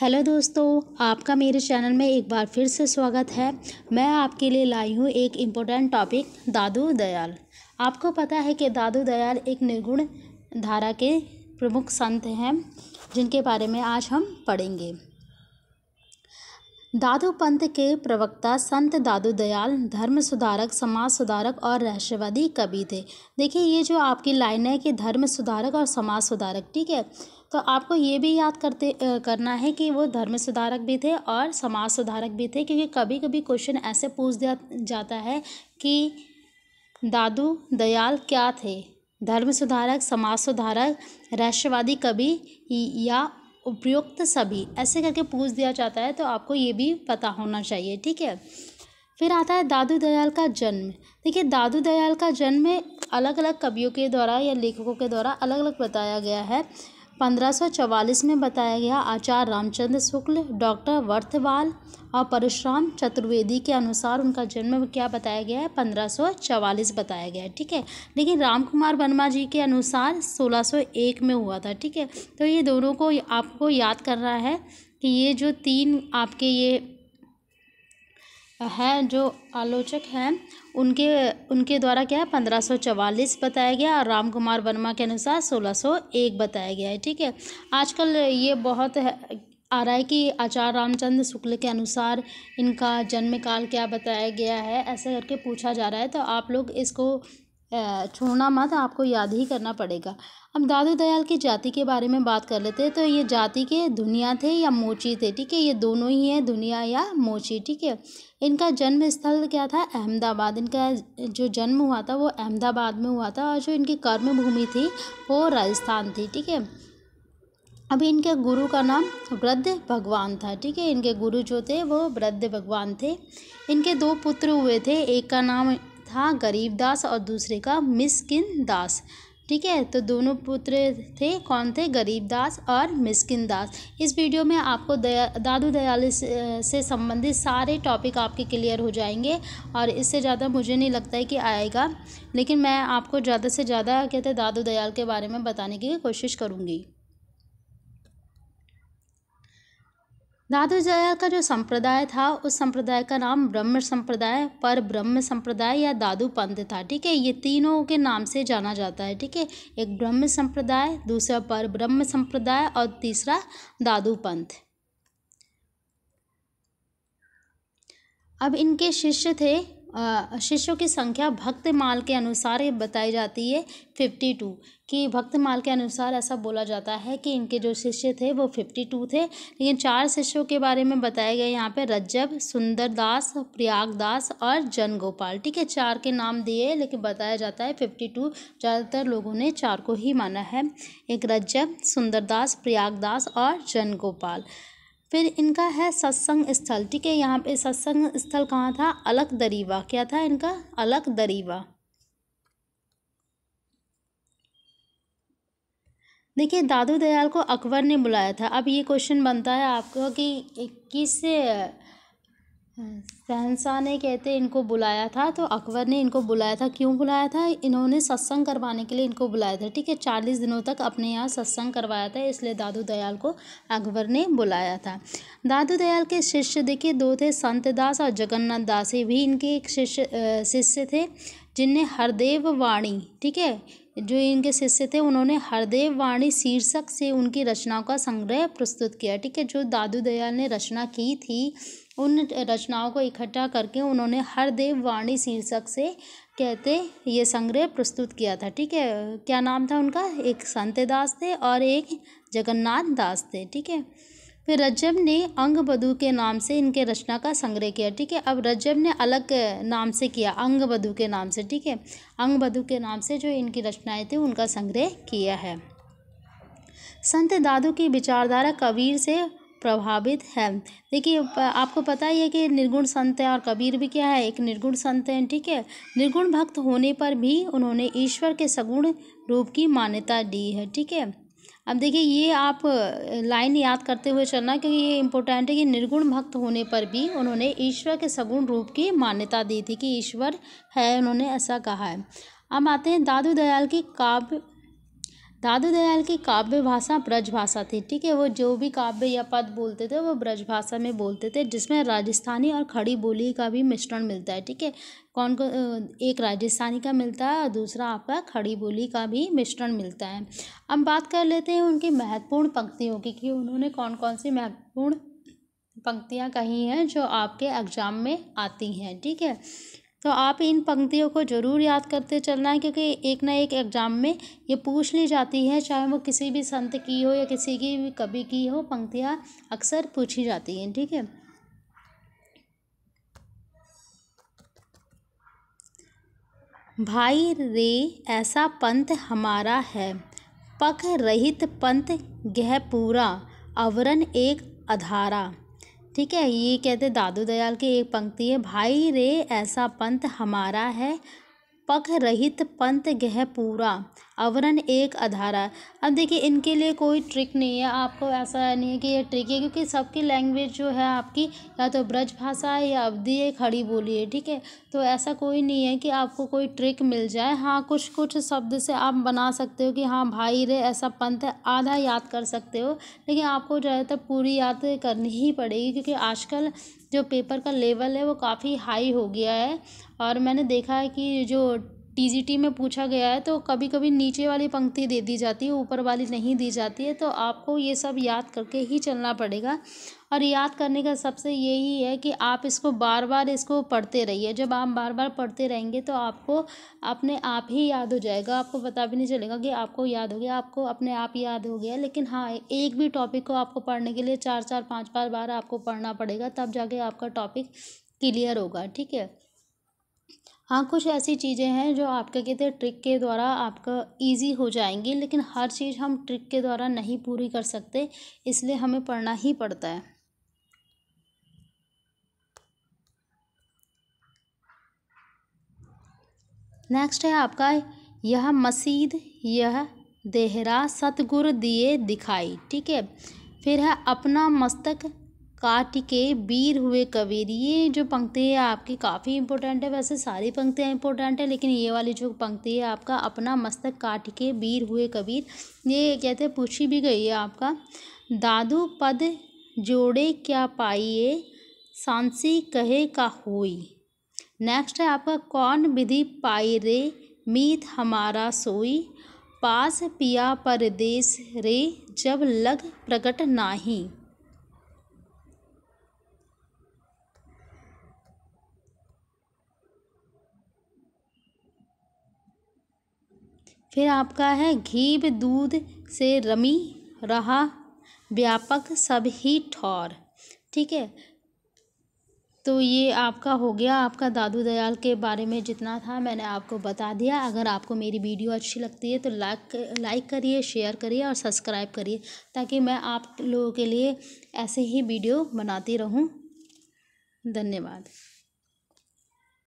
Hello दोस्तों, आपका मेरे चैनल में एक बार फिर से स्वागत है। मैं आपके लिए लाई हूँ एक इम्पोर्टेंट टॉपिक, दादू दयाल। आपको पता है कि दादू दयाल एक निर्गुण धारा के प्रमुख संत हैं, जिनके बारे में आज हम पढ़ेंगे। दादू पंथ के प्रवक्ता संत दादू दयाल धर्म सुधारक, समाज सुधारक और रहस्यवादी कवि थे। देखिए, ये जो आपकी लाइन है कि धर्म सुधारक और समाज सुधारक, ठीक है, तो आपको ये भी याद करना है कि वो धर्म सुधारक भी थे और समाज सुधारक भी थे, क्योंकि कभी कभी क्वेश्चन ऐसे पूछ दिया जाता है कि दादू दयाल क्या थे, धर्म सुधारक, समाज सुधारक, रहस्यवादी कवि या उपयुक्त सभी, ऐसे करके पूछ दिया जाता है, तो आपको ये भी पता होना चाहिए, ठीक है। फिर आता है दादू दयाल का जन्म। देखिए, दादू दयाल का जन्म अलग अलग कवियों के द्वारा या लेखकों के द्वारा अलग अलग बताया गया है। 1544 में बताया गया आचार्य रामचंद्र शुक्ल, डॉक्टर वर्थवाल और परशुराम चतुर्वेदी के अनुसार उनका जन्म क्या बताया गया है, 1544 बताया गया है, ठीक है। लेकिन रामकुमार वर्मा जी के अनुसार 1601 में हुआ था, ठीक है। तो ये दोनों को आपको याद करना है कि ये जो तीन आपके ये हैं जो आलोचक हैं, उनके द्वारा क्या है 1544 बताया गया और रामकुमार वर्मा के अनुसार 1601 बताया गया है, ठीक है। आजकल ये बहुत आ रहा है कि आचार्य रामचंद्र शुक्ल के अनुसार इनका जन्म काल क्या बताया गया है, ऐसा करके पूछा जा रहा है, तो आप लोग इसको छोड़ना मत, आपको याद ही करना पड़ेगा। अब दादू दयाल की जाति के बारे में बात कर लेते हैं। तो ये जाति के धुनिया थे या मोची थे, ठीक है, ये दोनों ही हैं, धुनिया या मोची, ठीक है। इनका जन्म स्थल क्या था, अहमदाबाद। इनका जो जन्म हुआ था वो अहमदाबाद में हुआ था, और जो इनकी कर्म भूमि थी वो राजस्थान थी, ठीक है। अभी इनके गुरु का नाम वृद्ध भगवान था, ठीक है। इनके गुरु जो थे वो वृद्ध भगवान थे। इनके दो पुत्र हुए थे, एक का नाम था गरीबदास और दूसरे का मिस्किन दास, ठीक है। तो दोनों पुत्र थे, कौन थे, गरीबदास और मिस्किन दास। इस वीडियो में आपको दादू दयाल से संबंधित सारे टॉपिक आपके क्लियर हो जाएंगे, और इससे ज़्यादा मुझे नहीं लगता है कि आएगा, लेकिन मैं आपको ज़्यादा से ज़्यादा कहते दादू दयाल के बारे में बताने की कोशिश करूँगी। दादू दयाल का जो संप्रदाय था, उस संप्रदाय का नाम ब्रह्म संप्रदाय, पर ब्रह्म संप्रदाय या दादू पंथ था, ठीक है। ये तीनों के नाम से जाना जाता है, ठीक है। एक ब्रह्म संप्रदाय, दूसरा पर ब्रह्म संप्रदाय और तीसरा दादू पंथ। अब इनके शिष्य थे, शिष्यों की संख्या भक्तमाल के अनुसार ये बताई जाती है 52, कि भक्तमाल के अनुसार ऐसा बोला जाता है कि इनके जो शिष्य थे वो 52 थे। लेकिन 4 शिष्यों के बारे में बताए गए यहाँ पे, रज्जब, सुंदरदास, प्रयागदास और जनगोपाल, ठीक है। 4 के नाम दिए, लेकिन बताया जाता है 52। ज़्यादातर लोगों ने 4 को ही माना है, एक रज्जब, सुंदरदास, प्रयागदास और जनगोपाल। फिर इनका है सत्संग स्थल, ठीक है। यहाँ पे सत्संग स्थल कहाँ था, अलख दरीवा। क्या था इनका, अलख दरीवा। देखिए, दादू दयाल को अकबर ने बुलाया था। अब ये क्वेश्चन बनता है आपको कि किस शहंशाह ने कहते इनको बुलाया था, तो अकबर ने इनको बुलाया था। क्यों बुलाया था, इन्होंने सत्संग करवाने के लिए इनको बुलाया था, ठीक है। 40 दिनों तक अपने यहाँ सत्संग करवाया था, इसलिए दादू दयाल को अकबर ने बुलाया था। दादू दयाल के शिष्य देखिए 2 थे, संत दास और जगन्नाथ दास। ये भी इनके एक शिष्य थे, जिनने हरदेव वाणी, ठीक है, जो इनके शिष्य थे उन्होंने हरदेव वाणी शीर्षक से उनकी रचनाओं का संग्रह प्रस्तुत किया, ठीक है। जो दादू दयाल ने रचना की थी, उन रचनाओं को इकट्ठा करके उन्होंने हरदेव वाणी शीर्षक से कहते ये संग्रह प्रस्तुत किया था, ठीक है। क्या नाम था उनका, एक संत दास थे और एक जगन्नाथ दास थे, ठीक है। फिर रज्जब ने अंगबधू के नाम से इनके रचना का संग्रह किया, ठीक है। अब रज्जब ने अलग नाम से किया, अंगबधू के नाम से, ठीक है। अंगबधू के नाम से जो इनकी रचनाएं थी उनका संग्रह किया है। संत दादू की विचारधारा कबीर से प्रभावित है। देखिए, आपको पता ही है कि निर्गुण संत है, और कबीर भी क्या है, एक निर्गुण संत हैं, ठीक है। निर्गुण भक्त होने पर भी उन्होंने ईश्वर के सगुण रूप की मान्यता दी है, ठीक है। अब देखिए, ये आप लाइन याद करते हुए चलना, क्योंकि ये इंपॉर्टेंट है कि निर्गुण भक्त होने पर भी उन्होंने ईश्वर के सगुण रूप की मान्यता दी थी, कि ईश्वर है, उन्होंने ऐसा कहा है। अब आते हैं दादू दयाल की काव्य दादू दयाल की काव्य भाषा ब्रज भाषा थी, ठीक है। वो जो भी काव्य या पद बोलते थे वो ब्रज भाषा में बोलते थे, जिसमें राजस्थानी और खड़ी बोली का भी मिश्रण मिलता है, ठीक है। कौन को एक राजस्थानी का मिलता है और दूसरा आपका खड़ी बोली का भी मिश्रण मिलता है। अब बात कर लेते हैं उनकी महत्वपूर्ण पंक्तियों की कि उन्होंने कौन कौन सी महत्वपूर्ण पंक्तियाँ कही हैं जो आपके एग्जाम में आती हैं, ठीक है। तो आप इन पंक्तियों को ज़रूर याद करते चलना है, क्योंकि एक ना एक एग्ज़ाम में ये पूछ ली जाती है, चाहे वो किसी भी संत की हो या किसी की भी कवि की हो, पंक्तियाँ अक्सर पूछी जाती हैं, ठीक है। भाई रे ऐसा पंथ हमारा है, पख रहित पंथ गह पूरा, अवरन एक अधारा, ठीक है। ये कहते दादू दयाल की एक पंक्ति है, भाई रे ऐसा पंथ हमारा है, पख रहित पंथ गह पूरा, अवरन एक अधारा। अब देखिए इनके लिए कोई ट्रिक नहीं है, आपको ऐसा नहीं है कि ये ट्रिक है, क्योंकि सबकी लैंग्वेज जो है आपकी या तो ब्रज भाषा है या अवधी है, खड़ी बोली है, ठीक है। तो ऐसा कोई नहीं है कि आपको कोई ट्रिक मिल जाए। हाँ, कुछ कुछ शब्द से आप बना सकते हो कि हाँ भाई रे ऐसा पंथ है, आधा याद कर सकते हो, लेकिन आपको ज़्यादातर पूरी याद करनी ही पड़ेगी, क्योंकि आजकल जो पेपर का लेवल है वो काफ़ी हाई हो गया है। और मैंने देखा है कि जो टीजीटी में पूछा गया है तो कभी कभी नीचे वाली पंक्ति दे दी जाती है, ऊपर वाली नहीं दी जाती है, तो आपको ये सब याद करके ही चलना पड़ेगा। और याद करने का सबसे यही है कि आप इसको बार बार इसको पढ़ते रहिए। जब आप बार बार पढ़ते रहेंगे तो आपको अपने आप ही याद हो जाएगा, आपको पता भी नहीं चलेगा कि आपको याद हो गया, आपको अपने आप याद हो गया। लेकिन हाँ, एक भी टॉपिक को आपको पढ़ने के लिए 4-4 5-5 बार आपको पढ़ना पड़ेगा, तब जाके आपका टॉपिक क्लियर होगा, ठीक है। हाँ, कुछ ऐसी चीज़ें हैं जो आपका कहते हैं ट्रिक के द्वारा आपका इजी हो जाएंगी, लेकिन हर चीज़ हम ट्रिक के द्वारा नहीं पूरी कर सकते, इसलिए हमें पढ़ना ही पड़ता है। नेक्स्ट है आपका, यह मसीद यह देहरा सतगुर दिए दिखाई, ठीक है। फिर है अपना मस्तक काट के वीर हुए कबीर। ये जो पंक्ति है आपकी काफ़ी इंपॉर्टेंट है, वैसे सारी पंक्तियाँ इंपॉर्टेंट है, लेकिन ये वाली जो पंक्ति है आपका अपना मस्तक काट के वीर हुए कबीर, ये कहते हैं पूछी भी गई है आपका। दादू पद जोड़े क्या पाइए, सांसी कहे का होई। नेक्स्ट है आपका, कौन विधि पाई रे मीत हमारा सोई, पास पिया परदेस रे जब लग प्रकट नाही। फिर आपका है, घीव दूध से रमी रहा व्यापक सब ही ठौर, ठीक है। तो ये आपका हो गया, आपका दादू दयाल के बारे में जितना था मैंने आपको बता दिया। अगर आपको मेरी वीडियो अच्छी लगती है तो लाइक करिए, शेयर करिए और सब्सक्राइब करिए, ताकि मैं आप लोगों के लिए ऐसे ही वीडियो बनाती रहूं। धन्यवाद।